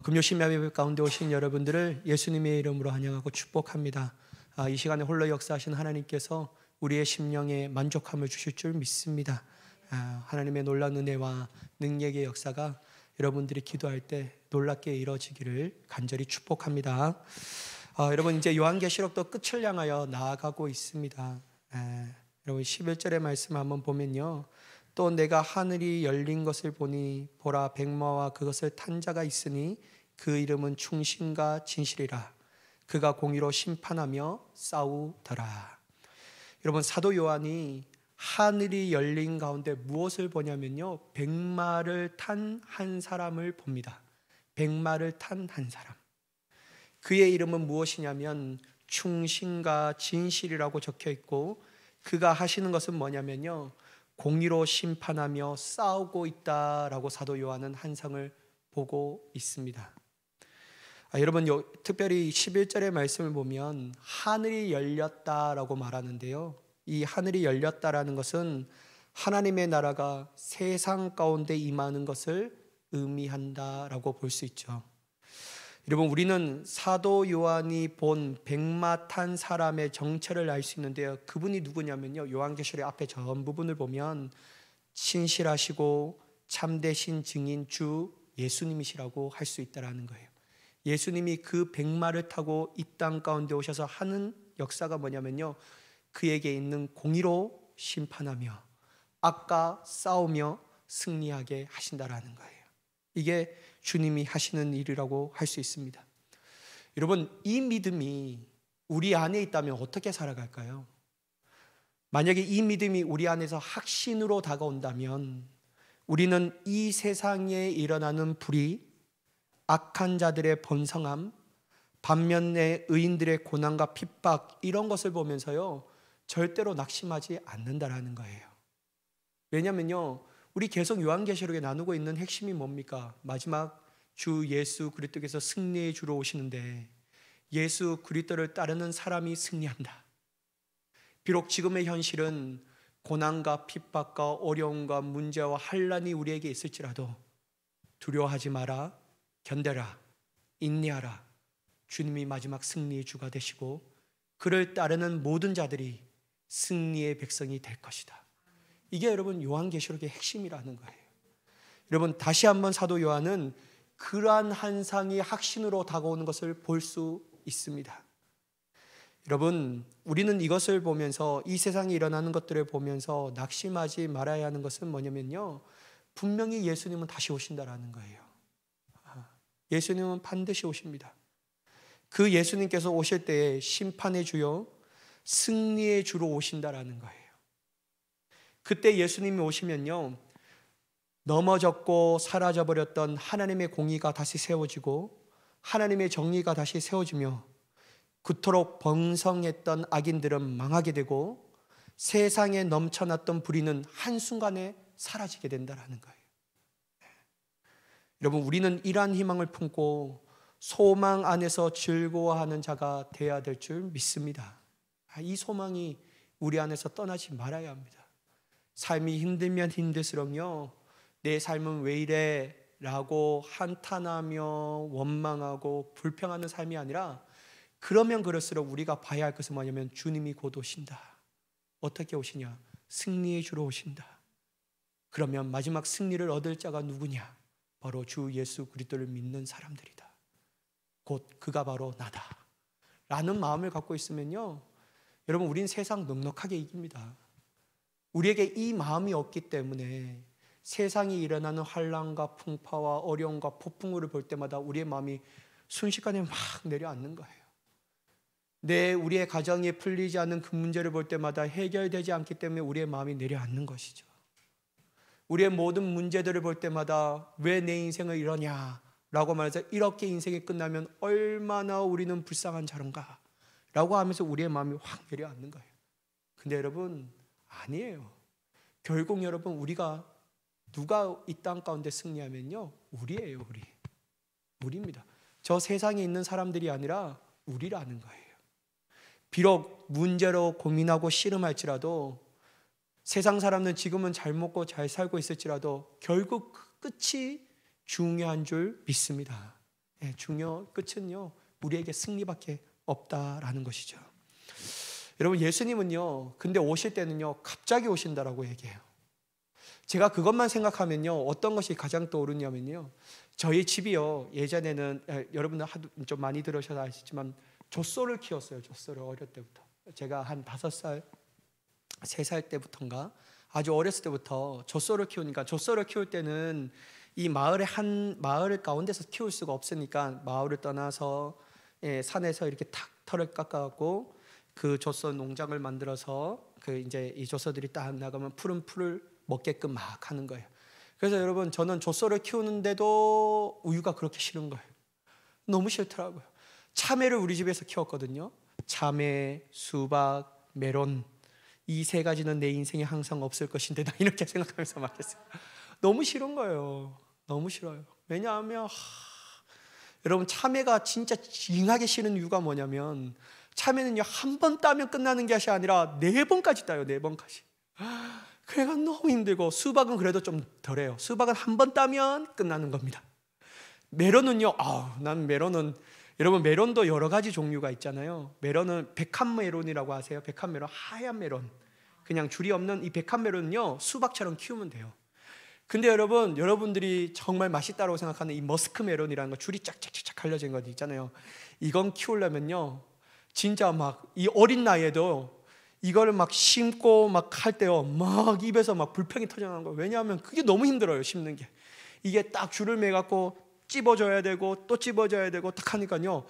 금요 심야 예배 가운데 오신 여러분들을 예수님의 이름으로 환영하고 축복합니다. 이 시간에 홀로 역사하신 하나님께서 우리의 심령에 만족함을 주실 줄 믿습니다. 하나님의 놀라운 은혜와 능력의 역사가 여러분들이 기도할 때 놀랍게 이루어지기를 간절히 축복합니다. 여러분, 이제 요한계시록도 끝을 향하여 나아가고 있습니다. 여러분 11절의 말씀 한번 보면요, 또 내가 하늘이 열린 것을 보니 보라, 백마와 그것을 탄 자가 있으니 그 이름은 충신과 진실이라. 그가 공의로 심판하며 싸우더라. 여러분, 사도 요한이 하늘이 열린 가운데 무엇을 보냐면요, 백마를 탄 한 사람을 봅니다. 백마를 탄 한 사람. 그의 이름은 무엇이냐면 충신과 진실이라고 적혀 있고, 그가 하시는 것은 뭐냐면요, 공의로 심판하며 싸우고 있다라고 사도 요한은 환상을 보고 있습니다. 여러분, 특별히 11절의 말씀을 보면 하늘이 열렸다라고 말하는데요, 이 하늘이 열렸다라는 것은 하나님의 나라가 세상 가운데 임하는 것을 의미한다라고 볼 수 있죠. 여러분, 우리는 사도 요한이 본 백마 탄 사람의 정체를 알 수 있는데요, 그분이 누구냐면요, 요한계시록 앞에 전 부분을 보면 신실하시고 참되신 증인 주 예수님이시라고 할 수 있다라는 거예요. 예수님이 그 백마를 타고 이 땅 가운데 오셔서 하는 역사가 뭐냐면요, 그에게 있는 공의로 심판하며 악과 싸우며 승리하게 하신다라는 거예요. 이게 주님이 하시는 일이라고 할 수 있습니다. 여러분, 이 믿음이 우리 안에 있다면 어떻게 살아갈까요? 만약에 이 믿음이 우리 안에서 확신으로 다가온다면 우리는 이 세상에 일어나는 불의, 악한 자들의 번성함, 반면에 의인들의 고난과 핍박, 이런 것을 보면서요, 절대로 낙심하지 않는다라는 거예요. 왜냐면요, 우리 계속 요한계시록에 나누고 있는 핵심이 뭡니까? 마지막 주 예수 그리스도께서 승리의 주로 오시는데 예수 그리스도를 따르는 사람이 승리한다. 비록 지금의 현실은 고난과 핍박과 어려움과 문제와 환난이 우리에게 있을지라도 두려워하지 마라, 견뎌라, 인내하라. 주님이 마지막 승리의 주가 되시고 그를 따르는 모든 자들이 승리의 백성이 될 것이다. 이게 여러분 요한계시록의 핵심이라는 거예요. 여러분, 다시 한번 사도 요한은 그러한 환상이 확신으로 다가오는 것을 볼 수 있습니다. 여러분, 우리는 이것을 보면서, 이 세상에 일어나는 것들을 보면서 낙심하지 말아야 하는 것은 뭐냐면요, 분명히 예수님은 다시 오신다라는 거예요. 예수님은 반드시 오십니다. 그 예수님께서 오실 때에 심판의 주요 승리의 주로 오신다라는 거예요. 그때 예수님이 오시면요, 넘어졌고 사라져버렸던 하나님의 공의가 다시 세워지고 하나님의 정의가 다시 세워지며 그토록 번성했던 악인들은 망하게 되고 세상에 넘쳐났던 불의는 한순간에 사라지게 된다는 거예요. 여러분, 우리는 이러한 희망을 품고 소망 안에서 즐거워하는 자가 되어야 될 줄 믿습니다. 이 소망이 우리 안에서 떠나지 말아야 합니다. 삶이 힘들면 힘들수록요, 내 삶은 왜 이래? 라고 한탄하며 원망하고 불평하는 삶이 아니라, 그러면 그럴수록 우리가 봐야 할 것은 뭐냐면 주님이 곧 오신다. 어떻게 오시냐? 승리의 주로 오신다. 그러면 마지막 승리를 얻을 자가 누구냐? 바로 주 예수 그리스도를 믿는 사람들이다. 곧 그가 바로 나다 라는 마음을 갖고 있으면요, 여러분, 우린 세상 넉넉하게 이깁니다. 우리에게 이 마음이 없기 때문에 세상에 일어나는 환난과 풍파와 어려움과 폭풍우를 볼 때마다 우리의 마음이 순식간에 막 내려앉는 거예요. 우리의 가정이 풀리지 않는 그 문제를 볼 때마다 해결되지 않기 때문에 우리의 마음이 내려앉는 것이죠. 우리의 모든 문제들을 볼 때마다 왜 내 인생을 이러냐 라고 말해서 이렇게 인생이 끝나면 얼마나 우리는 불쌍한 자런가 라고 하면서 우리의 마음이 확 내려앉는 거예요. 근데 여러분, 아니에요. 결국 여러분, 누가 이 땅 가운데 승리하면요, 우리예요. 우리입니다. 저 세상에 있는 사람들이 아니라 우리라는 거예요. 비록 문제로 고민하고 씨름할지라도, 세상 사람은 지금은 잘 먹고 잘 살고 있을지라도 결국 끝이 중요한 줄 믿습니다. 끝은요 우리에게 승리밖에 없다라는 것이죠. 여러분, 예수님은요 근데 오실 때는요 갑자기 오신다라고 얘기해요. 제가 그것만 생각하면요 어떤 것이 가장 떠오르냐면요, 저희 집이요 예전에는 여러분들 좀 많이 들으셔서 아시지만 젖소를 키웠어요. 젖소를 어릴 때부터. 제가 한 5살 3살 때부터인가 아주 어렸을 때부터 젖소를 키우니까, 젖소를 키울 때는 이 마을 가운데서 키울 수가 없으니까 마을을 떠나서 산에서 이렇게 탁 털을 깎아갖고 그 젖소 농장을 만들어서 그 이제 이 젖소들이 딱 나가면 푸른 풀을 먹게끔 막 하는 거예요. 그래서 여러분, 저는 젖소를 키우는데도 우유가 그렇게 싫은 거예요. 너무 싫더라고요. 참외를 우리 집에서 키웠거든요. 참외, 수박, 메론, 이 3가지는 내 인생에 항상 없을 것인데 나 이렇게 생각하면서 막 했어요. 너무 싫은 거예요. 너무 싫어요. 왜냐하면 여러분, 참외가 진짜 징하게 싫은 이유가 뭐냐면, 참외는요 한 번 따면 끝나는 것이 아니라 4번까지 따요. 4번까지. 그래가 너무 힘들고, 수박은 그래도 좀 덜해요. 수박은 한 번 따면 끝나는 겁니다. 메론은요, 난 메론은, 여러분 메론도 여러 가지 종류가 있잖아요. 메론은 백합 메론이라고 아세요? 백합 메론, 하얀 메론, 그냥 줄이 없는 이 백합 메론은요 수박처럼 키우면 돼요. 근데 여러분, 여러분들이 정말 맛있다고 생각하는 이 머스크 메론이라는 거, 줄이 쫙쫙쫙 갈려진 거 있잖아요. 이건 키우려면요 진짜 막 이 어린 나이에도 이거를 막 심고 막 할 때요 막 입에서 막 불평이 터져나는 거예요. 왜냐하면 그게 너무 힘들어요. 심는 게. 이게 딱 줄을 매갖고 찝어줘야 되고 또 찝어줘야 되고 딱 하니까요,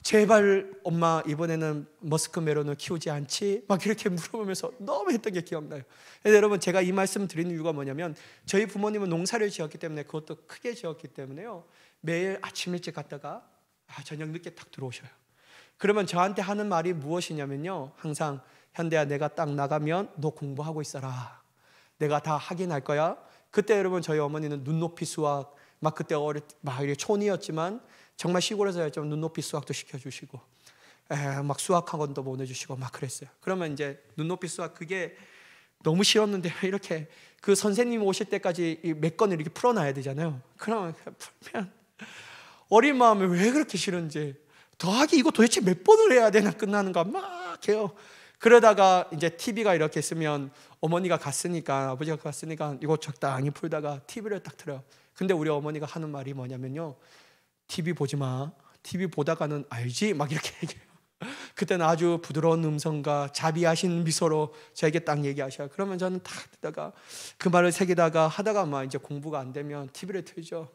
제발 엄마 이번에는 머스크 메론을 키우지 않지? 막 이렇게 물어보면서 너무 했던 게 기억나요. 그래서 여러분, 제가 이 말씀 드리는 이유가 뭐냐면, 저희 부모님은 농사를 지었기 때문에, 그것도 크게 지었기 때문에요, 매일 아침 일찍 갔다가 저녁 늦게 딱 들어오셔요. 그러면 저한테 하는 말이 무엇이냐면요, 항상 현대야, 내가 딱 나가면 너 공부하고 있어라. 내가 다 확인할 거야. 그때 여러분, 저희 어머니는 눈높이 수학, 막 그때 막 촌이었지만 정말 시골에서 눈높이 수학도 시켜주시고, 막 수학학원도 보내주시고 막 그랬어요. 그러면 이제 눈높이 수학 그게 너무 싫었는데, 이렇게 그 선생님 오실 때까지 몇 건을 이렇게 풀어놔야 되잖아요. 그러면 풀면 어린 마음에 왜 그렇게 싫은지, 더하기 이거 도대체 몇 번을 해야 되나 끝나는가 막 해요. 그러다가 이제 TV가 이렇게 있으면 어머니가 갔으니까, 아버지가 갔으니까 이거 적당히 풀다가 TV를 딱 틀어요. 근데 우리 어머니가 하는 말이 뭐냐면요, TV 보지 마. TV 보다가는 알지? 막 이렇게 얘기해요. 그때는 아주 부드러운 음성과 자비하신 미소로 저에게 딱 얘기하셔요. 그러면 저는 딱 듣다가 그 말을 새기다가 하다가 막 이제 공부가 안 되면 TV를 틀죠.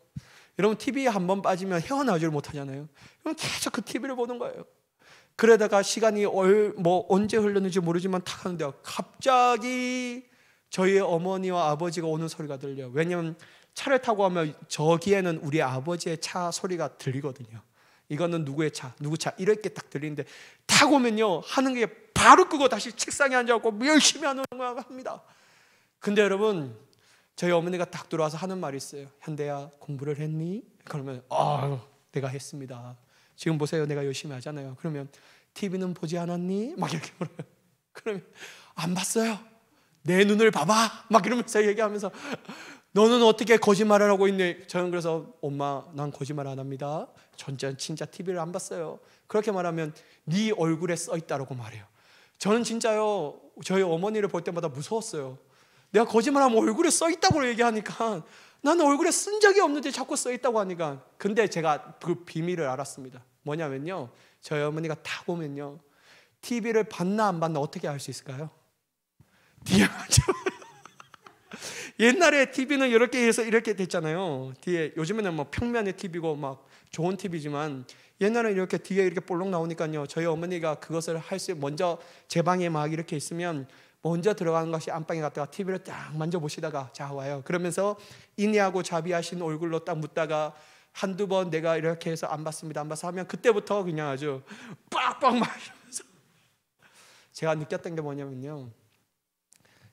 여러분, TV에 한번 빠지면 헤어나오지를 못하잖아요. 그럼 계속 그 TV를 보는 거예요. 그러다가 시간이 언제 흘렀는지 모르지만 탁 하는데요, 갑자기 저희 어머니와 아버지가 오는 소리가 들려요. 왜냐하면 차를 타고 가면 저기에는 우리 아버지의 차 소리가 들리거든요. 이거는 누구의 차, 누구 차, 이렇게 딱 들리는데, 타고 오면요 하는 게 바로 끄고 다시 책상에 앉아갖고 열심히 하는 거야 합니다. 근데 여러분, 저희 어머니가 딱 들어와서 하는 말이 있어요. 현대야, 공부를 했니? 그러면 내가 했습니다. 지금 보세요, 내가 열심히 하잖아요. 그러면 TV는 보지 않았니? 막 이렇게 물어요. 그러면 안 봤어요. 내 눈을 봐봐. 막 이러면서 얘기하면서, 너는 어떻게 거짓말을 하고 있니? 저는 그래서, 엄마, 난 거짓말 안 합니다. 전 진짜 TV를 안 봤어요. 그렇게 말하면 네 얼굴에 써 있다라고 말해요. 저는 진짜요, 저희 어머니를 볼 때마다 무서웠어요. 내가 거짓말하면 얼굴에 써 있다고 얘기하니까, 나는 얼굴에 쓴 적이 없는데 자꾸 써 있다고 하니까. 근데 제가 그 비밀을 알았습니다. 뭐냐면요, 저희 어머니가 딱 오면요, TV를 봤나 안 봤나 어떻게 알 수 있을까요? 뒤에 맞죠? 옛날에 TV는 이렇게 해서 이렇게 됐잖아요. 뒤에, 요즘에는 뭐 평면의 TV고 막 좋은 TV지만, 옛날에는 이렇게 뒤에 이렇게 볼록 나오니까요, 저희 어머니가 그것을 먼저 제 방에 막 이렇게 있으면 먼저 들어가는 것이 안방에 갔다가 TV를 딱 만져보시다가, 자 와요. 그러면서 인애하고 자비하신 얼굴로 딱 묻다가 한두 번 내가 이렇게 해서 안 봤습니다, 안 봤어 하면 그때부터 그냥 아주 빡빡 마시면서. 제가 느꼈던 게 뭐냐면요,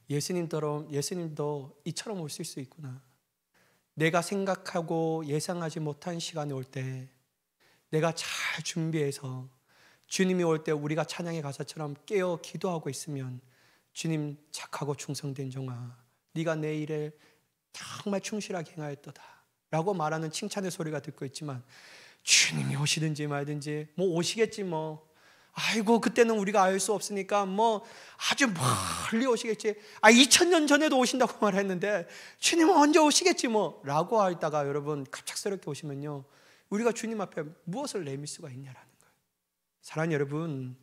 예수님도 이처럼 오실 수 있구나. 내가 생각하고 예상하지 못한 시간이 올 때 내가 잘 준비해서 주님이 올 때 우리가 찬양의 가사처럼 깨어 기도하고 있으면, 주님 착하고 충성된 종아, 네가 내 일에 정말 충실하게 행하였도다 라고 말하는 칭찬의 소리가 듣고 있지만, 주님이 오시든지 말든지 뭐 오시겠지 뭐. 아이고 그때는 우리가 알 수 없으니까 뭐 아주 멀리 오시겠지. 2000년 전에도 오신다고 말했는데 주님은 언제 오시겠지 뭐 라고 하다가 여러분 갑작스럽게 오시면요, 우리가 주님 앞에 무엇을 내밀 수가 있냐라는 거예요. 사랑하는 여러분,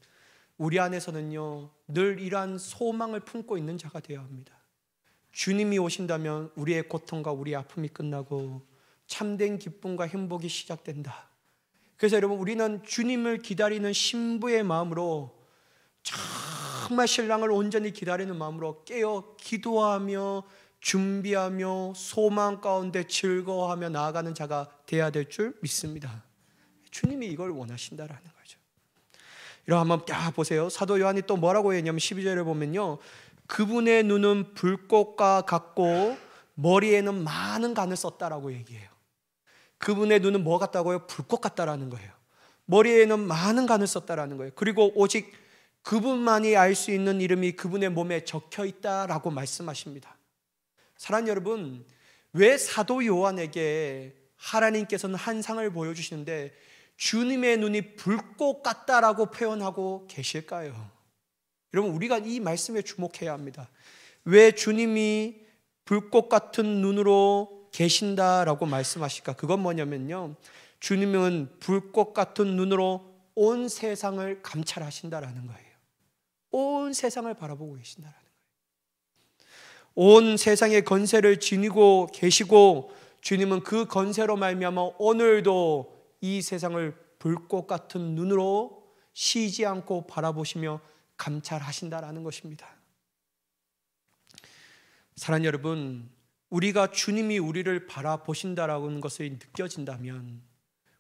우리 안에서는요 늘 이러한 소망을 품고 있는 자가 되어야 합니다. 주님이 오신다면 우리의 고통과 우리의 아픔이 끝나고 참된 기쁨과 행복이 시작된다. 그래서 여러분, 우리는 주님을 기다리는 신부의 마음으로, 정말 신랑을 온전히 기다리는 마음으로 깨어 기도하며 준비하며 소망 가운데 즐거워하며 나아가는 자가 되어야 될 줄 믿습니다. 주님이 이걸 원하신다라는 거죠. 이러한 한번 보세요. 사도 요한이 또 뭐라고 했냐면 12절에 보면요, 그분의 눈은 불꽃과 같고 머리에는 많은 간을 썼다라고 얘기해요. 그분의 눈은 뭐 같다고요? 불꽃 같다라는 거예요. 머리에는 많은 간을 썼다라는 거예요. 그리고 오직 그분만이 알 수 있는 이름이 그분의 몸에 적혀 있다라고 말씀하십니다. 사랑하는 여러분, 왜 사도 요한에게 하나님께서는 한 상을 보여주시는데 주님의 눈이 불꽃 같다라고 표현하고 계실까요? 여러분, 우리가 이 말씀에 주목해야 합니다. 왜 주님이 불꽃 같은 눈으로 계신다라고 말씀하실까? 그건 뭐냐면요, 주님은 불꽃 같은 눈으로 온 세상을 감찰하신다라는 거예요. 온 세상을 바라보고 계신다라는 거예요. 온 세상의 건세를 지니고 계시고 주님은 그 건세로 말미암아 오늘도 이 세상을 불꽃 같은 눈으로 쉬지 않고 바라보시며 감찰하신다라는 것입니다. 사랑하는 여러분, 우리가 주님이 우리를 바라보신다라는 것이 느껴진다면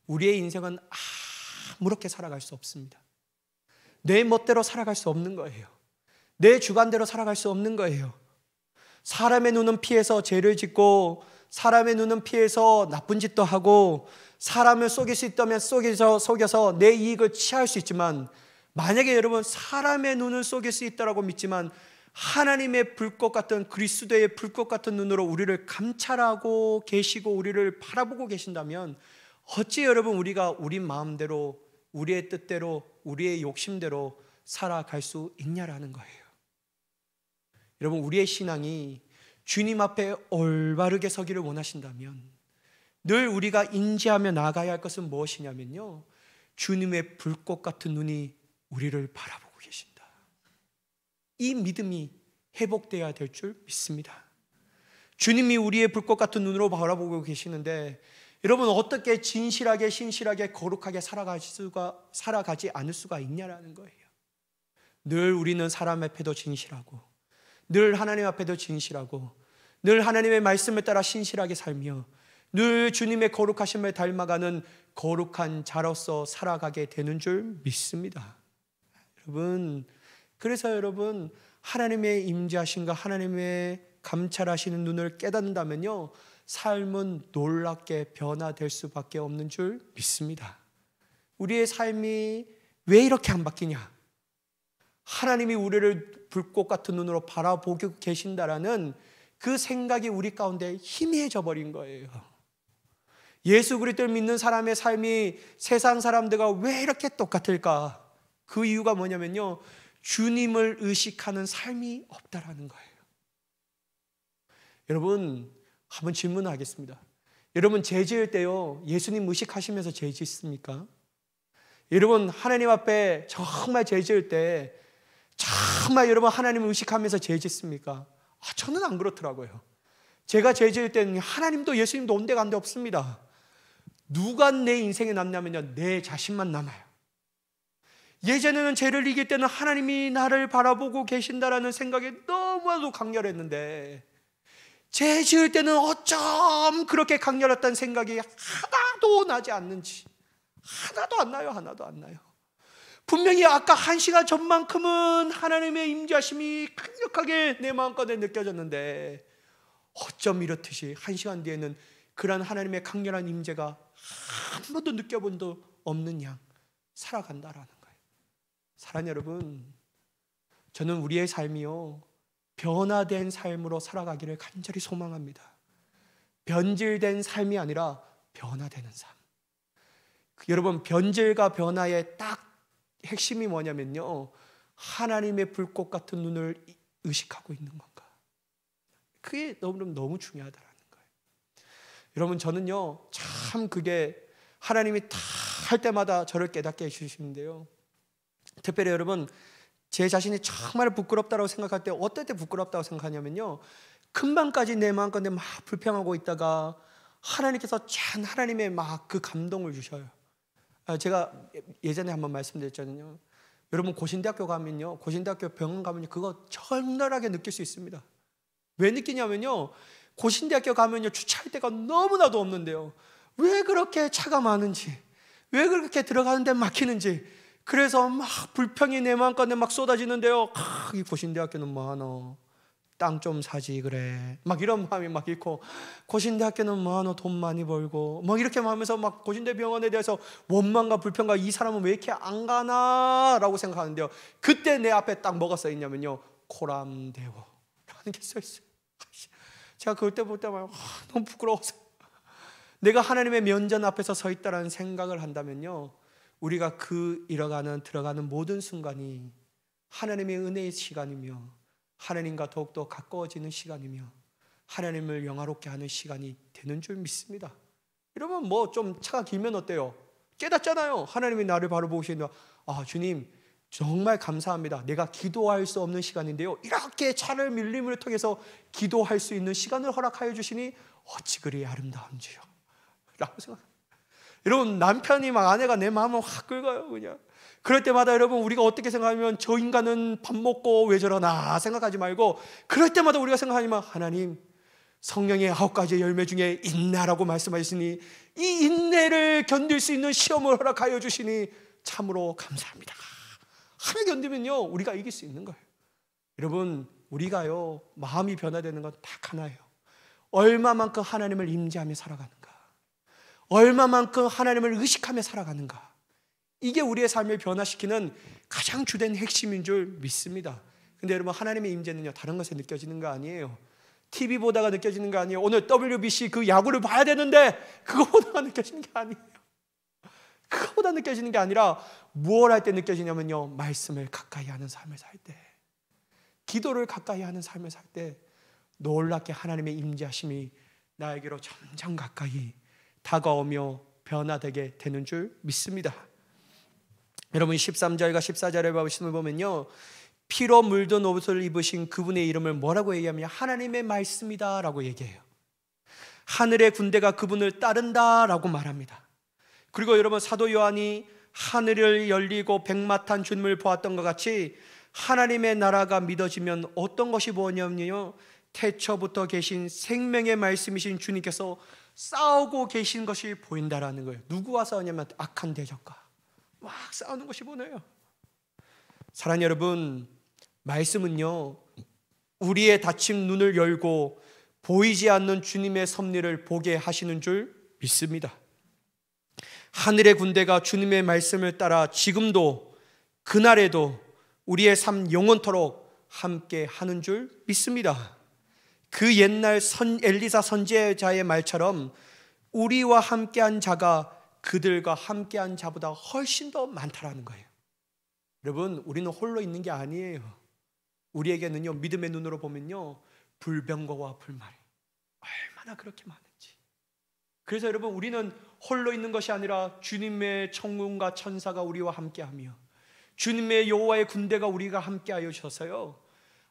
우리의 인생은 아무렇게 살아갈 수 없습니다. 내 멋대로 살아갈 수 없는 거예요. 내 주관대로 살아갈 수 없는 거예요. 사람의 눈은 피해서 죄를 짓고 사람의 눈은 피해서 나쁜 짓도 하고 사람을 속일 수 있다면 속여서 내 이익을 취할 수 있지만, 만약에 여러분 사람의 눈을 속일 수 있다라고 믿지만 하나님의 불꽃 같은, 그리스도의 불꽃 같은 눈으로 우리를 감찰하고 계시고 우리를 바라보고 계신다면 어찌 여러분 우리가 우리 마음대로, 우리의 뜻대로, 우리의 욕심대로 살아갈 수 있냐라는 거예요. 여러분, 우리의 신앙이 주님 앞에 올바르게 서기를 원하신다면 늘 우리가 인지하며 나아가야 할 것은 무엇이냐면요, 주님의 불꽃 같은 눈이 우리를 바라보고 계신다. 이 믿음이 회복되어야 될 줄 믿습니다. 주님이 우리의 불꽃 같은 눈으로 바라보고 계시는데 여러분, 어떻게 진실하게 신실하게 거룩하게 살아가지 않을 수가 있냐라는 거예요. 늘 우리는 사람 앞에도 진실하고 늘 하나님 앞에도 진실하고 늘 하나님의 말씀을 따라 신실하게 살며 늘 주님의 거룩하심을 닮아가는 거룩한 자로서 살아가게 되는 줄 믿습니다. 여러분, 그래서 여러분, 하나님의 임재하심과 하나님의 감찰하시는 눈을 깨닫는다면요, 삶은 놀랍게 변화될 수밖에 없는 줄 믿습니다. 우리의 삶이 왜 이렇게 안 바뀌냐? 하나님이 우리를 불꽃 같은 눈으로 바라보고 계신다라는 그 생각이 우리 가운데 희미해져 버린 거예요. 예수 그리스도를 믿는 사람의 삶이 세상 사람들과 왜 이렇게 똑같을까? 그 이유가 뭐냐면요, 주님을 의식하는 삶이 없다라는 거예요. 여러분, 한번 질문하겠습니다. 여러분, 죄 지을 때요, 예수님 의식하시면서 죄 짓습니까? 여러분, 하나님 앞에 정말 죄 지을 때 정말 여러분 하나님을 의식하면서 죄 짓습니까? 저는 안 그렇더라고요. 제가 죄 지을 때는 하나님도 예수님도 온데간데 없습니다. 누가 내 인생에 남냐면요, 내 자신만 남아요. 예전에는 죄를 이길 때는 하나님이 나를 바라보고 계신다라는 생각이 너무나도 강렬했는데, 죄 지을 때는 어쩜 그렇게 강렬했다는 생각이 하나도 나지 않는지, 하나도 안 나요. 하나도 안 나요. 분명히 아까 1시간 전만큼은 하나님의 임재하심이 강력하게 내 마음가운데 느껴졌는데 어쩜 이렇듯이 1시간 뒤에는 그러한 하나님의 강렬한 임재가 한 번도 느껴본 적 없는 양 살아간다라는 거예요. 사랑하는 여러분, 저는 우리의 삶이요, 변화된 삶으로 살아가기를 간절히 소망합니다. 변질된 삶이 아니라 변화되는 삶. 여러분, 변질과 변화의 딱 핵심이 뭐냐면요, 하나님의 불꽃 같은 눈을 의식하고 있는 건가. 그게 너무 중요하다라는 거예요. 여러분, 저는요 참 그게 하나님이 다 할 때마다 저를 깨닫게 해주시는데요, 특별히 여러분, 제 자신이 정말 부끄럽다고 생각할 때, 어떨 때 부끄럽다고 생각하냐면요, 금방까지 내 마음가운데 막 불평하고 있다가 하나님께서 하나님의 막 그 감동을 주셔요. 제가 예전에 한번 말씀드렸잖아요. 여러분, 고신대학교 가면요, 고신대학교 병원 가면요, 그거 절렬하게 느낄 수 있습니다. 왜 느끼냐면요, 고신대학교 가면요, 주차할 데가 너무나도 없는데요, 왜 그렇게 차가 많은지, 왜 그렇게 들어가는 데 막히는지, 그래서 막 불평이 내 마음가운데 막 쏟아지는데요, 이 고신대학교는 뭐하노, 땅 좀 사지 그래, 막 이런 마음이 막 있고, 고신대학교는 뭐하노, 돈 많이 벌고, 막 이렇게 하면서 막 고신대 병원에 대해서 원망과 불평과, 이 사람은 왜 이렇게 안 가나 라고 생각하는데요, 그때 내 앞에 딱 뭐가 써 있냐면요, 코람데오 라는 게 써 있어요. 제가 그럴 때 볼 때마다 너무 부끄러워서, 내가 하나님의 면전 앞에서 서 있다는 생각을 한다면요, 우리가 들어가는 모든 순간이 하나님의 은혜의 시간이며, 하나님과 더욱더 가까워지는 시간이며, 하나님을 영화롭게 하는 시간이 되는 줄 믿습니다. 여러분, 뭐 좀 차가 길면 어때요? 깨닫잖아요. 하나님이 나를 바로 보시는데, 주님 정말 감사합니다. 내가 기도할 수 없는 시간인데요, 이렇게 차를 밀림을 통해서 기도할 수 있는 시간을 허락하여 주시니 어찌 그리 아름다운지요 라고 생각합니다. 여러분, 남편이 막 아내가 내 마음을 확 긁어요. 그냥 그럴 때마다 여러분, 우리가 어떻게 생각하면 저 인간은 밥 먹고 왜 저러나 생각하지 말고, 그럴 때마다 우리가 생각하지만, 하나님 성령의 9가지 열매 중에 인내라고 말씀하시니 이 인내를 견딜 수 있는 시험을 허락하여 주시니 참으로 감사합니다 하며 견디면요, 우리가 이길 수 있는 거예요. 여러분, 우리가요 마음이 변화되는 건 딱 하나예요. 얼마만큼 하나님을 임재하며 살아가는가, 얼마만큼 하나님을 의식하며 살아가는가, 이게 우리의 삶을 변화시키는 가장 주된 핵심인 줄 믿습니다. 근데 여러분, 하나님의 임재는요 다른 것에 느껴지는 거 아니에요. TV 보다가 느껴지는 거 아니에요. 오늘 WBC 그 야구를 봐야 되는데 그거 보다가 느껴지는 게 아니에요. 그거보다 느껴지는 게 아니라 무엇 할 때 느껴지냐면요, 말씀을 가까이 하는 삶을 살 때, 기도를 가까이 하는 삶을 살 때 놀랍게 하나님의 임재하심이 나에게로 점점 가까이 다가오며 변화되게 되는 줄 믿습니다. 여러분, 13절과 14절의 말씀을 보면요, 피로 물든 옷을 입으신 그분의 이름을 뭐라고 얘기하면 하나님의 말씀이다 라고 얘기해요. 하늘의 군대가 그분을 따른다 라고 말합니다. 그리고 여러분, 사도 요한이 하늘을 열리고 백마탄 주님을 보았던 것 같이 하나님의 나라가 믿어지면 어떤 것이 뭐냐면요, 태초부터 계신 생명의 말씀이신 주님께서 싸우고 계신 것이 보인다라는 거예요. 누구와 싸우냐면 악한 대적과 막 싸우는 것이 보여요. 사랑하는 여러분, 말씀은요 우리의 닫힌 눈을 열고 보이지 않는 주님의 섭리를 보게 하시는 줄 믿습니다. 하늘의 군대가 주님의 말씀을 따라 지금도 그날에도 우리의 삶 영원토록 함께 하는 줄 믿습니다. 그 옛날 엘리사 선지자의 말처럼 우리와 함께한 자가 그들과 함께한 자보다 훨씬 더 많다라는 거예요. 여러분, 우리는 홀로 있는 게 아니에요. 우리에게는요, 믿음의 눈으로 보면요, 불병거와 불말이 얼마나 그렇게 많은지. 그래서 여러분, 우리는 홀로 있는 것이 아니라 주님의 천군과 천사가 우리와 함께하며 주님의 여호와의 군대가 우리가 함께하여 주셔서요,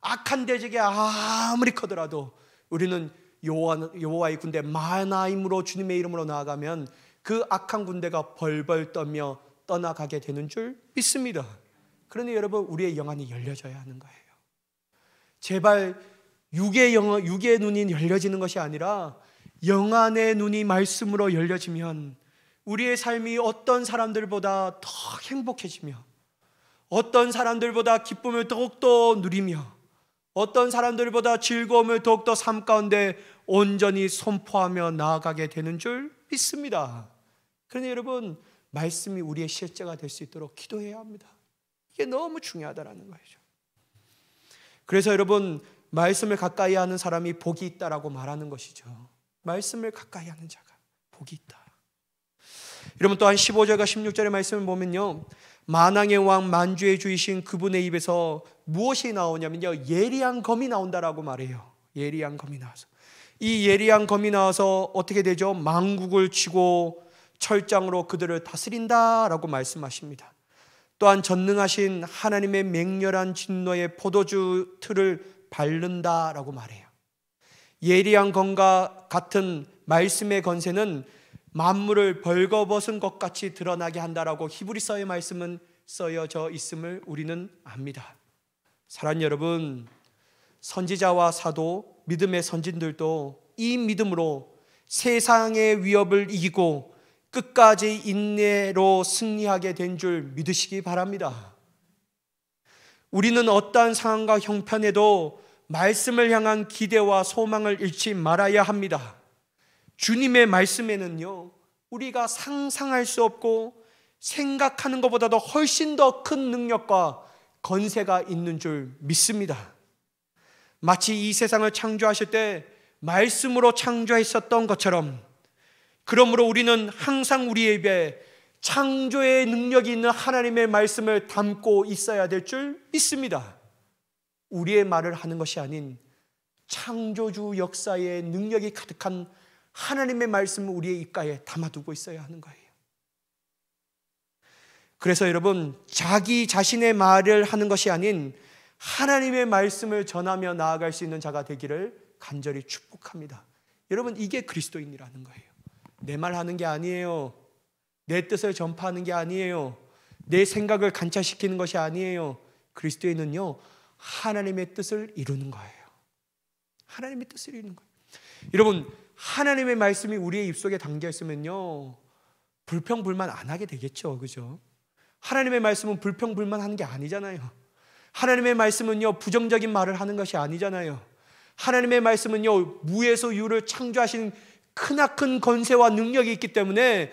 악한 대적이 아무리 커더라도 우리는 여호와의 군대 마하나임으로 주님의 이름으로 나아가면 그 악한 군대가 벌벌 떨며 떠나가게 되는 줄 믿습니다. 그러니 여러분, 우리의 영안이 열려져야 하는 거예요. 제발 육의 눈이 열려지는 것이 아니라 영안의 눈이 말씀으로 열려지면 우리의 삶이 어떤 사람들보다 더 행복해지며, 어떤 사람들보다 기쁨을 더욱더 누리며, 어떤 사람들보다 즐거움을 더욱더 삶 가운데 온전히 선포하며 나아가게 되는 줄 믿습니다. 그러니 여러분, 말씀이 우리의 실제가 될 수 있도록 기도해야 합니다. 이게 너무 중요하다는 거죠. 그래서 여러분, 말씀을 가까이 하는 사람이 복이 있다라고 말하는 것이죠. 말씀을 가까이 하는 자가 복이 있다. 여러분 또한 15절과 16절의 말씀을 보면요, 만왕의 왕 만주의 주이신 그분의 입에서 무엇이 나오냐면요, 예리한 검이 나온다라고 말해요. 예리한 검이 나와서, 이 예리한 검이 나와서 어떻게 되죠? 만국을 치고 철장으로 그들을 다스린다라고 말씀하십니다. 또한 전능하신 하나님의 맹렬한 진노의 포도주 틀을 밟는다라고 말해요. 예리한 검과 같은 말씀의 권세는 만물을 벌거벗은 것 같이 드러나게 한다라고 히브리서의 말씀은 쓰여져 있음을 우리는 압니다. 사랑하는 여러분, 선지자와 사도, 믿음의 선진들도 이 믿음으로 세상의 위협을 이기고 끝까지 인내로 승리하게 된 줄 믿으시기 바랍니다. 우리는 어떠한 상황과 형편에도 말씀을 향한 기대와 소망을 잃지 말아야 합니다. 주님의 말씀에는요, 우리가 상상할 수 없고 생각하는 것보다도 훨씬 더 큰 능력과 권세가 있는 줄 믿습니다. 마치 이 세상을 창조하실 때 말씀으로 창조했었던 것처럼, 그러므로 우리는 항상 우리의 입에 창조의 능력이 있는 하나님의 말씀을 담고 있어야 될 줄 믿습니다. 우리의 말을 하는 것이 아닌 창조주 역사의 능력이 가득한 하나님의 말씀을 우리의 입가에 담아두고 있어야 하는 거예요. 그래서 여러분, 자기 자신의 말을 하는 것이 아닌 하나님의 말씀을 전하며 나아갈 수 있는 자가 되기를 간절히 축복합니다. 여러분, 이게 그리스도인이라는 거예요. 내 말 하는 게 아니에요. 내 뜻을 전파하는 게 아니에요. 내 생각을 관찰시키는 것이 아니에요. 그리스도인은요, 하나님의 뜻을 이루는 거예요. 하나님의 뜻을 이루는 거예요. 여러분, 하나님의 말씀이 우리의 입속에 담겨 있으면요, 불평불만 안 하게 되겠죠. 그죠? 하나님의 말씀은 불평불만하는 게 아니잖아요. 하나님의 말씀은요, 부정적인 말을 하는 것이 아니잖아요. 하나님의 말씀은요, 무에서 유를 창조하신 크나큰 권세와 능력이 있기 때문에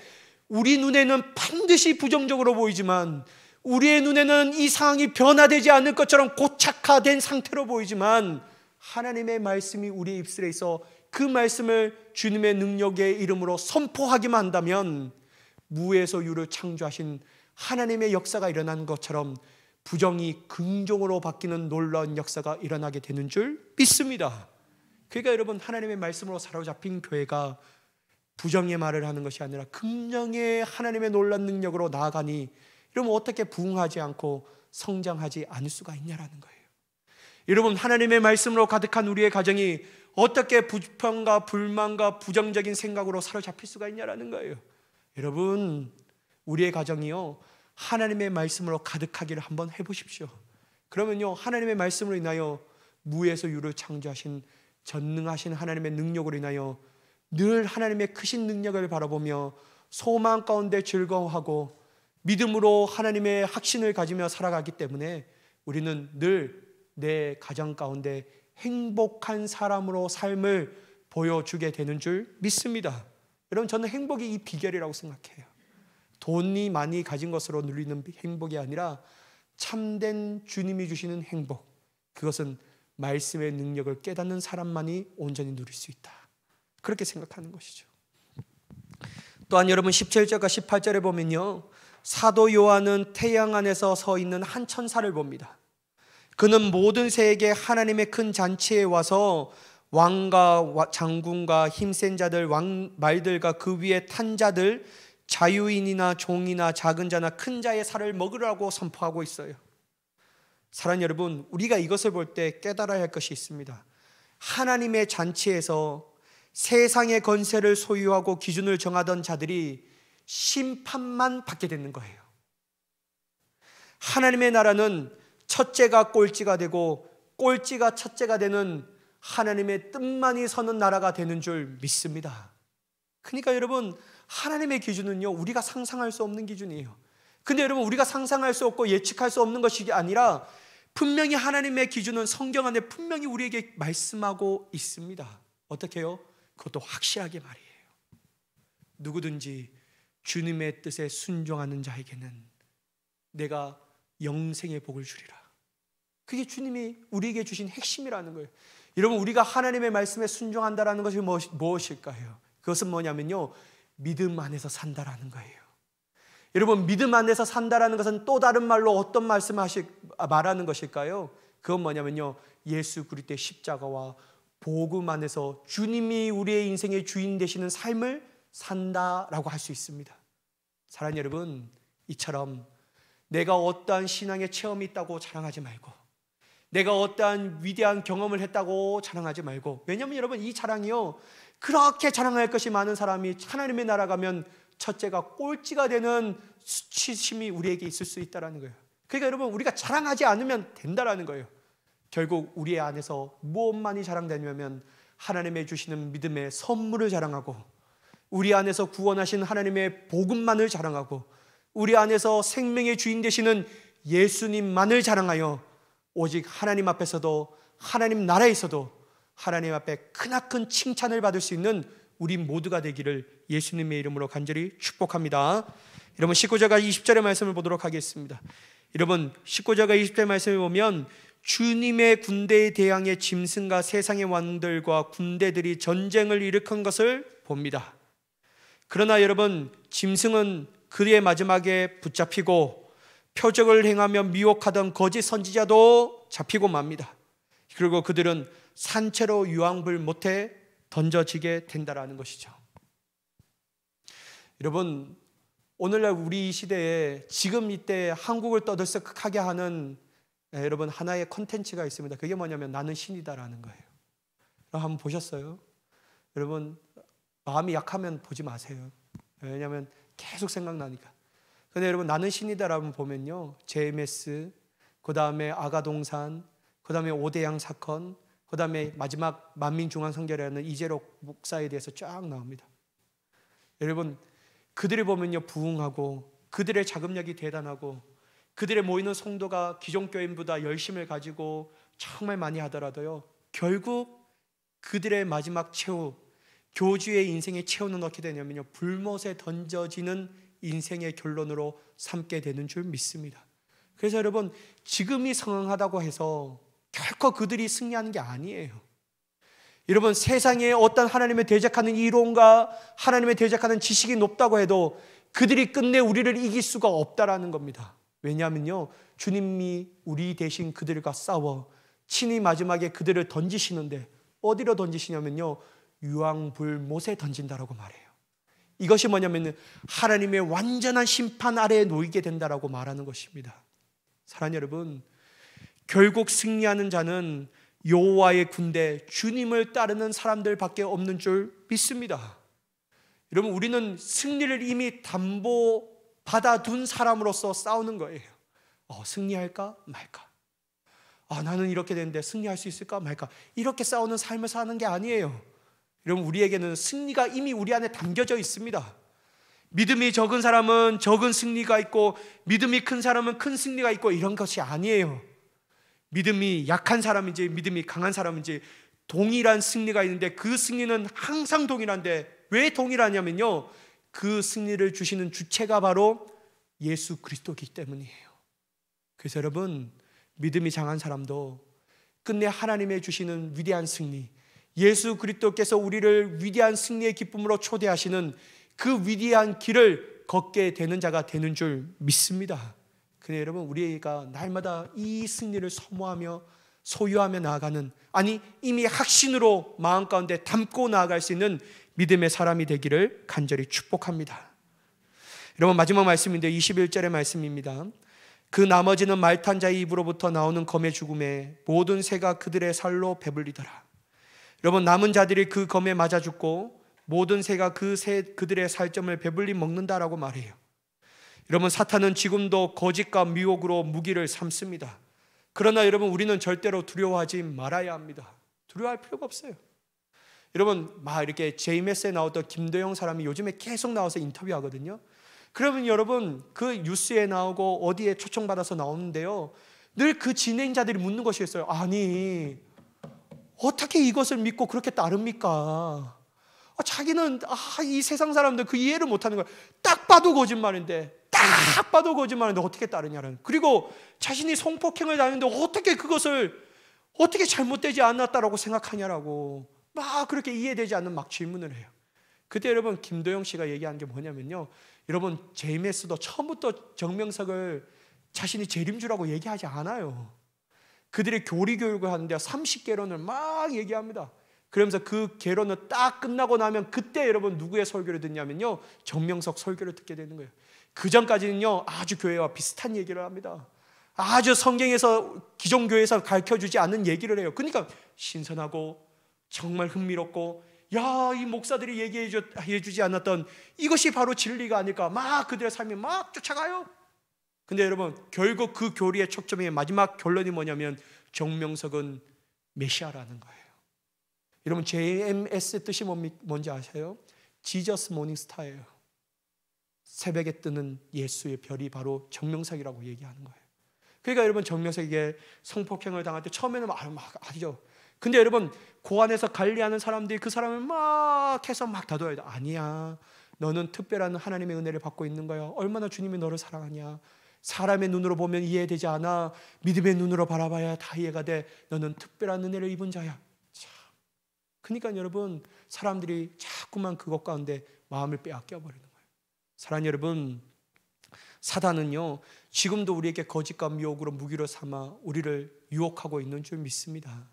우리 눈에는 반드시 부정적으로 보이지만, 우리의 눈에는 이 상황이 변화되지 않을 것처럼 고착화된 상태로 보이지만, 하나님의 말씀이 우리의 입술에 있어 그 말씀을 주님의 능력의 이름으로 선포하기만 한다면 무에서 유를 창조하신 하나님의 역사가 일어나는 것처럼 부정이 긍정으로 바뀌는 놀라운 역사가 일어나게 되는 줄 믿습니다. 그러니까 여러분, 하나님의 말씀으로 사로잡힌 교회가 부정의 말을 하는 것이 아니라 긍정의 하나님의 놀라운 능력으로 나아가니, 여러분 어떻게 부흥하지 않고 성장하지 않을 수가 있냐라는 거예요. 여러분, 하나님의 말씀으로 가득한 우리의 가정이 어떻게 불평과 불만과 부정적인 생각으로 사로잡힐 수가 있냐라는 거예요. 여러분, 우리의 가정이요, 하나님의 말씀으로 가득하기를 한번 해보십시오. 그러면요, 하나님의 말씀으로 인하여 무에서 유를 창조하신 전능하신 하나님의 능력으로 인하여 늘 하나님의 크신 능력을 바라보며 소망 가운데 즐거워하고 믿음으로 하나님의 확신을 가지며 살아가기 때문에 우리는 늘 내 가정 가운데 행복한 사람으로 삶을 보여주게 되는 줄 믿습니다. 여러분, 저는 행복이 이 비결이라고 생각해요. 돈이 많이 가진 것으로 누리는 행복이 아니라 참된 주님이 주시는 행복, 그것은 말씀의 능력을 깨닫는 사람만이 온전히 누릴 수 있다, 그렇게 생각하는 것이죠. 또한 여러분, 17절과 18절에 보면요, 사도 요한은 태양 안에서 서 있는 한 천사를 봅니다. 그는 모든 새에게 하나님의 큰 잔치에 와서 왕과 장군과 힘센 자들, 말들과 그 위에 탄 자들, 자유인이나 종이나 작은 자나 큰 자의 살을 먹으라고 선포하고 있어요. 사랑하는 여러분, 우리가 이것을 볼 때 깨달아야 할 것이 있습니다. 하나님의 잔치에서 세상의 권세를 소유하고 기준을 정하던 자들이 심판만 받게 되는 거예요. 하나님의 나라는 첫째가 꼴찌가 되고 꼴찌가 첫째가 되는 하나님의 뜻만이 서는 나라가 되는 줄 믿습니다. 그러니까 여러분, 하나님의 기준은요, 우리가 상상할 수 없는 기준이에요. 근데 여러분, 우리가 상상할 수 없고 예측할 수 없는 것이 아니라 분명히 하나님의 기준은 성경 안에 분명히 우리에게 말씀하고 있습니다. 어떻게 해요? 그것도 확실하게 말이에요. 누구든지 주님의 뜻에 순종하는 자에게는 내가 영생의 복을 주리라. 그게 주님이 우리에게 주신 핵심이라는 거예요. 여러분, 우리가 하나님의 말씀에 순종한다는 것이 무엇일까요? 그것은 뭐냐면요, 믿음 안에서 산다라는 거예요. 여러분, 믿음 안에서 산다라는 것은 또 다른 말로 어떤 말하는 것일까요? 그건 뭐냐면요, 예수 그리스도의 십자가와 복음 안에서 주님이 우리의 인생의 주인 되시는 삶을 산다라고 할 수 있습니다. 사랑하는 여러분, 이처럼 내가 어떠한 신앙의 체험이 있다고 자랑하지 말고, 내가 어떠한 위대한 경험을 했다고 자랑하지 말고, 왜냐하면 여러분, 이 자랑이요, 그렇게 자랑할 것이 많은 사람이 하나님의 나라 가면 첫째가 꼴찌가 되는 수치심이 우리에게 있을 수 있다는 거예요. 그러니까 여러분, 우리가 자랑하지 않으면 된다라는 거예요. 결국 우리 안에서 무엇만이 자랑되냐면 하나님의 주시는 믿음의 선물을 자랑하고, 우리 안에서 구원하신 하나님의 복음만을 자랑하고, 우리 안에서 생명의 주인 되시는 예수님만을 자랑하여 오직 하나님 앞에서도, 하나님 나라에서도 하나님 앞에 크나큰 칭찬을 받을 수 있는 우리 모두가 되기를 예수님의 이름으로 간절히 축복합니다. 여러분, 19절과 20절의 말씀을 보도록 하겠습니다. 여러분, 19절과 20절의 말씀을 보면 주님의 군대에 대항해 짐승과 세상의 왕들과 군대들이 전쟁을 일으킨 것을 봅니다. 그러나 여러분, 짐승은 그의 마지막에 붙잡히고 표적을 행하며 미혹하던 거짓 선지자도 잡히고 맙니다. 그리고 그들은 산채로 유황불 못에 던져지게 된다라는 것이죠. 여러분, 오늘날 우리 이 시대에 지금 이때 한국을 떠들썩하게 하는 여러분 하나의 컨텐츠가 있습니다. 그게 뭐냐면 나는 신이다라는 거예요. 한번 보셨어요? 여러분, 마음이 약하면 보지 마세요. 왜냐하면 계속 생각나니까. 근데 여러분, 나는 신이다라고 보면요, JMS, 그 다음에 아가동산, 그 다음에 오대양 사건, 그 다음에 마지막 만민중앙선교회라는 이재록 목사에 대해서 쫙 나옵니다. 여러분, 그들을 보면요, 부흥하고 그들의 자금력이 대단하고 그들의 모이는 성도가 기존교인보다 열심을 가지고 정말 많이 하더라도요, 결국 그들의 마지막 최후, 교주의 인생의 최후는 어떻게 되냐면요, 불못에 던져지는 인생의 결론으로 삼게 되는 줄 믿습니다. 그래서 여러분, 지금이 성황하다고 해서 결코 그들이 승리하는 게 아니에요. 여러분, 세상에 어떤 하나님을 대적하는 이론과 하나님을 대적하는 지식이 높다고 해도 그들이 끝내 우리를 이길 수가 없다라는 겁니다. 왜냐하면요, 주님이 우리 대신 그들과 싸워 친히 마지막에 그들을 던지시는데 어디로 던지시냐면요, 유황불못에 던진다라고 말해요. 이것이 뭐냐면 하나님의 완전한 심판 아래에 놓이게 된다라고 말하는 것입니다. 사랑하는 여러분, 결국 승리하는 자는 여호와의 군대, 주님을 따르는 사람들밖에 없는 줄 믿습니다. 여러분, 우리는 승리를 이미 담보받아둔 사람으로서 싸우는 거예요. 승리할까 말까? 나는 이렇게 되는데 승리할 수 있을까 말까? 이렇게 싸우는 삶을 사는 게 아니에요. 여러분, 우리에게는 승리가 이미 우리 안에 담겨져 있습니다. 믿음이 적은 사람은 적은 승리가 있고 믿음이 큰 사람은 큰 승리가 있고 이런 것이 아니에요. 믿음이 약한 사람인지 믿음이 강한 사람인지 동일한 승리가 있는데 그 승리는 항상 동일한데 왜 동일하냐면요, 그 승리를 주시는 주체가 바로 예수 그리스도이기 때문이에요. 그래서 여러분, 믿음이 강한 사람도 끝내 하나님의 주시는 위대한 승리, 예수 그리스도께서 우리를 위대한 승리의 기쁨으로 초대하시는 그 위대한 길을 걷게 되는 자가 되는 줄 믿습니다. 근데 여러분, 우리가 날마다 이 승리를 소모하며 소유하며 나아가는, 아니 이미 확신으로 마음 가운데 담고 나아갈 수 있는 믿음의 사람이 되기를 간절히 축복합니다. 여러분, 마지막 말씀인데 21절의 말씀입니다. 그 나머지는 말탄 자의 입으로부터 나오는 검의 죽음에 모든 새가 그들의 살로 배불리더라. 여러분, 남은 자들이 그 검에 맞아 죽고 모든 새가 그들의 살점을 배불리 먹는다라고 말해요. 여러분, 사탄은 지금도 거짓과 미혹으로 무기를 삼습니다. 그러나 여러분, 우리는 절대로 두려워하지 말아야 합니다. 두려워할 필요가 없어요. 여러분, 이렇게 JMS에 나왔던 김도영 사람이 요즘에 계속 나와서 인터뷰하거든요. 그러면 여러분, 그 뉴스에 나오고 어디에 초청받아서 나오는데요, 늘 그 진행자들이 묻는 것이 있어요. 아니, 어떻게 이것을 믿고 그렇게 따릅니까? 자기는 이 세상 사람들 그 이해를 못하는 거야. 딱 봐도 거짓말인데 어떻게 따르냐는. 그리고 자신이 성폭행을 당했는데 어떻게 그것을 잘못되지 않았다라고 생각하냐라고 그렇게 이해되지 않는 질문을 해요. 그때 여러분 김도영 씨가 얘기한 게 뭐냐면요, 여러분 JMS도 처음부터 정명석을 자신이 재림주라고 얘기하지 않아요. 그들이 교리 교육을 하는데 30개론을 막 얘기합니다. 그러면서 그 개론을 딱 끝나고 나면 그때 여러분 누구의 설교를 듣냐면요, 정명석 설교를 듣게 되는 거예요. 그 전까지는요 아주 교회와 비슷한 얘기를 합니다. 아주 성경에서 기존교회에서 가르쳐주지 않는 얘기를 해요. 그러니까 신선하고 정말 흥미롭고, 야, 이 목사들이 얘기해주지 않았던 이것이 바로 진리가 아닐까, 막 그들의 삶이 막 쫓아가요. 근데 여러분 결국 그 교리의 초점의 마지막 결론이 뭐냐면 정명석은 메시아라는 거예요. 여러분 JMS 뜻이 뭔지 아세요? 지저스 모닝스타예요. 새벽에 뜨는 예수의 별이 바로 정명석이라고 얘기하는 거예요. 그러니까 여러분 정명석에게 성폭행을 당할 때 처음에는 막 하죠. 근데 여러분 그 안에서 관리하는 사람들이 그 사람을 막 해서 막 다독여야 돼. 아니야, 너는 특별한 하나님의 은혜를 받고 있는 거야. 얼마나 주님이 너를 사랑하냐. 사람의 눈으로 보면 이해되지 않아. 믿음의 눈으로 바라봐야 다 이해가 돼. 너는 특별한 은혜를 입은 자야. 참. 그러니까 여러분 사람들이 자꾸만 그것 가운데 마음을 빼앗겨 버리는 거예요. 사랑하는 여러분, 사단은요 지금도 우리에게 거짓과 미혹으로 무기로 삼아 우리를 유혹하고 있는 줄 믿습니다.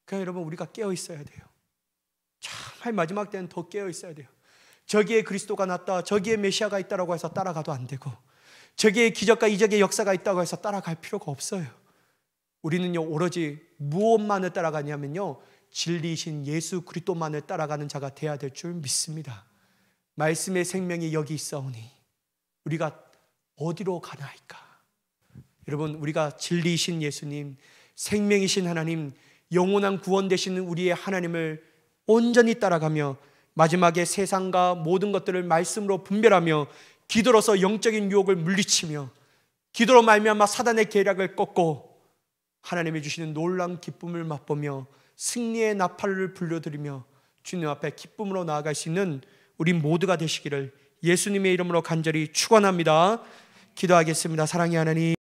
그러니까 여러분 우리가 깨어 있어야 돼요. 정말 마지막 때는 더 깨어 있어야 돼요. 저기에 그리스도가 났다, 저기에 메시아가 있다라고 해서 따라가도 안 되고, 저기에 기적과 이적의 역사가 있다고 해서 따라갈 필요가 없어요. 우리는요 오로지 무엇만을 따라가냐면요, 진리이신 예수 그리스도만을 따라가는 자가 되어야 될 줄 믿습니다. 말씀의 생명이 여기 있사오니 우리가 어디로 가나이까? 여러분 우리가 진리이신 예수님, 생명이신 하나님, 영원한 구원 되시는 우리의 하나님을 온전히 따라가며 마지막에 세상과 모든 것들을 말씀으로 분별하며 기도로서 영적인 유혹을 물리치며 기도로 말미암아 사단의 계략을 꺾고 하나님이 주시는 놀라운 기쁨을 맛보며 승리의 나팔을 불려드리며 주님 앞에 기쁨으로 나아갈 수 있는 우리 모두가 되시기를 예수님의 이름으로 간절히 축원합니다. 기도하겠습니다. 사랑의 하나님,